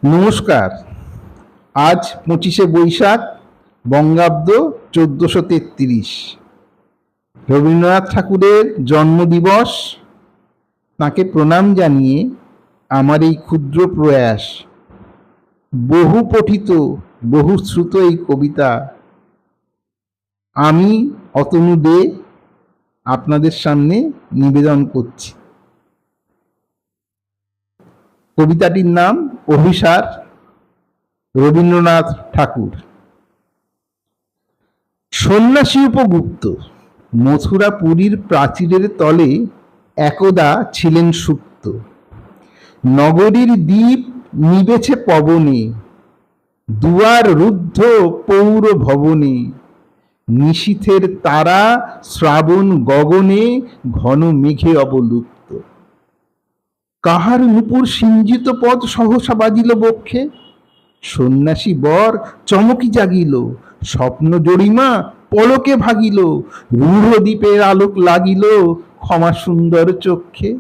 নমস্কার। আজ 25শে বৈশাখ বঙ্গাব্দ 1433, রবীন্দ্রনাথ ঠাকুরের জন্মদিবস। তাঁকে প্রণাম জানিয়ে আমার এই ক্ষুদ্র প্রয়াস, বহু পঠিত বহু শ্রুত এই কবিতা আমি অতনু দে আপনাদের সামনে নিবেদন করছি। কবিতাটির নাম অভিসার, রবীন্দ্রনাথ ঠাকুর। সন্ন্যাসী উপগুপ্ত মথুরাপুরীর প্রাচীরের তলে একদা ছিলেন সুপ্ত। নগরীর দ্বীপ নিবেছে পবনে, দুয়ার রুদ্ধ পৌর ভবনে। নিশীথের তারা শ্রাবণ গগনে, ঘন মেঘে অবলুপ্ত। কাহার নূপুর সিঞ্জিত পদ সহসা বাজিল বক্ষে। সন্ন্যাসী বর চমকি জাগিল, স্বপ্ন জরিমা পলকে ভাগিল। রূঢ় দ্বীপের আলোক লাগিল ক্ষমা সুন্দর চক্ষে।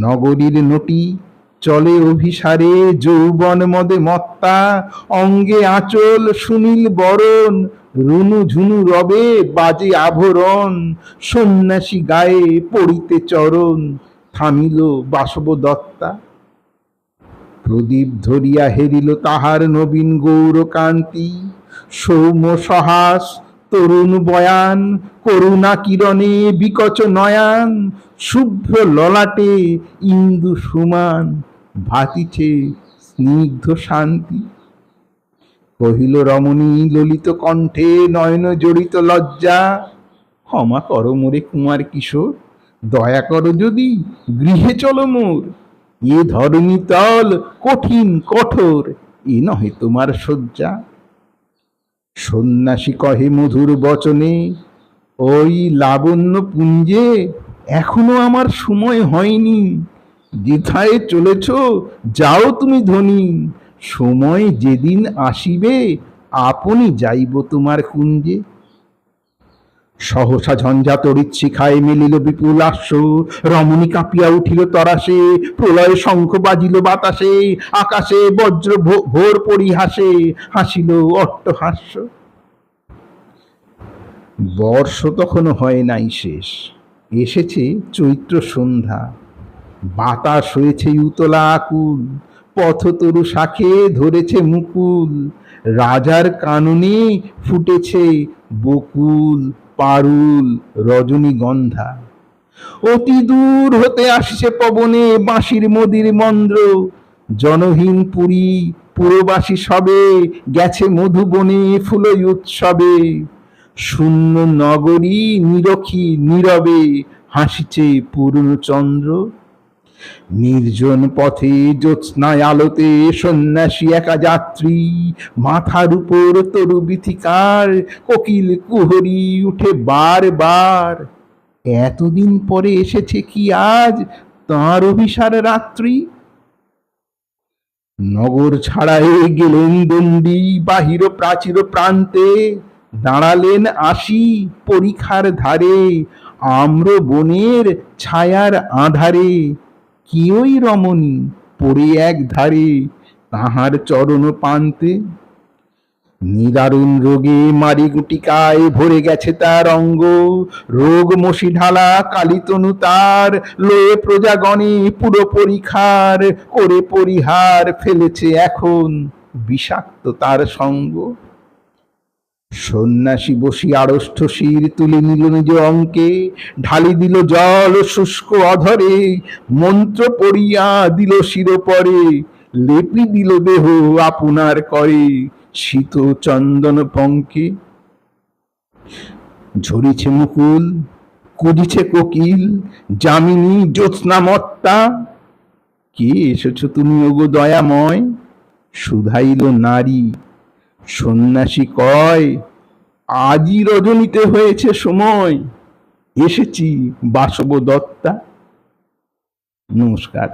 নগরীর নটি চলে অভিসারে, যৌবন মদে মত্তা। অঙ্গে আঁচল সুনীল বরণ, রুনু ঝুনু রবে বাজে আভরণ। সন্ন্যাসী গায়ে পড়িতে চরণ, থামিল বাসব দত্তা। প্রদীপ ধরিয়া হেরিল তাহার নবীন গৌরকান্তি। সৌম্য সহাস তরুণ বয়ান, করুণা কিরণে বিকচ নয়ান। শুভ্র ললাটে ইন্দু সুমান, ভাতিছে স্নিগ্ধ শান্তি। কহিল রমণী ললিত কণ্ঠে, নয়ন জড়িত লজ্জা। ক্ষমা কর মোরে কুমার কিশোর, দয়া করো যদি গৃহে চলো মোর। এ ধরণী তল কঠিন কঠোর, এ নহে তোমার শয্যা। সন্ন্যাসী কহে মধুর বচনে, ওই লাবণ্য পুঞ্জে এখনো আমার সময় হয়নি। যেথায় চলেছ যাও তুমি ধনী, সময় যেদিন আসিবে আপনি যাইব তোমার কুঞ্জে। সহসা ঝঞ্ঝা তড়িৎ শিখায় মেলিল বিপুল আশ্ব। রমণী কাঁপিয়া উঠিল তরাসে, প্রলয় শঙ্খ বাজিল বাতাসে। আকাশে বজ্র ভোর পরিহাসে, হাসিল অট্টহাস্য। বর্ষ তখনও হয় নাই শেষ, এসেছে চৈত্র সন্ধ্যা। বাতাস হয়েছে উতলা আকুল, পথতরু শাখে ধরেছে মুকুল। রাজার কাননে ফুটেছে বকুল, পারুল, রজনীগন্ধা। অতি দূর হতে আসছে পবনে বাঁশির মদির মন্দ্র। জনহীন পুরী পুরবাসী সবে, গেছে মধুবনে ফুলই উৎসবে। শূন্য নগরী নিরখী নীরবে, হাসিছে পূর্ণচন্দ্র। নির্জন পথে জ্যোৎস্নায় আলোতে সন্ন্যাসী একা যাত্রী। মাথার উপর তরু বিথিকার, কোকিল কুহরি উঠে বার বার। এতদিন পরে এসেছে কি আজ তাঁর অভিসার রাত্রি। নগর ছাড়ায়ে গেলেন দণ্ডী বাহির প্রাচীর প্রান্তে। দাঁড়ালেন আসি পরিখার ধারে, আম্র বনের ছায়ার আধারে। কি ওই রমণী পড়ে এক ধারে, তাহার চরণ পান্তে। নিদারুণ রোগে মারিগুটিকায় ভরে গেছে তার অঙ্গ। রোগ মশি ঢালা কালিতনু তার, লয়ে প্রজাগণে পুরো পরিখার। করে পরিহার ফেলেছে এখন বিষাক্ত তার সঙ্গ। সন্ন্যাসী বসি আড়ষ্ঠ শির তুলে নিল নিজ অঙ্কে। ঢালি দিল জল শুষ্ক অধরে, মন্ত্র পড়িয়া দিল শিরোপরে। লেপি দিল দেহ আপনার করে, শীত চন্দন পঙ্কে। ঝরিছে মুকুল কুজিছে কোকিল, যামিনী জ্যোৎস্না মত্তা। কে এসেছ তুমি ওগো দয়াময়, শুধাইল নারী। সন্ন্যাসী কয়, আজই রজনীতে হয়েছে সময়, এসেছি বাসব দত্তা। নমস্কার।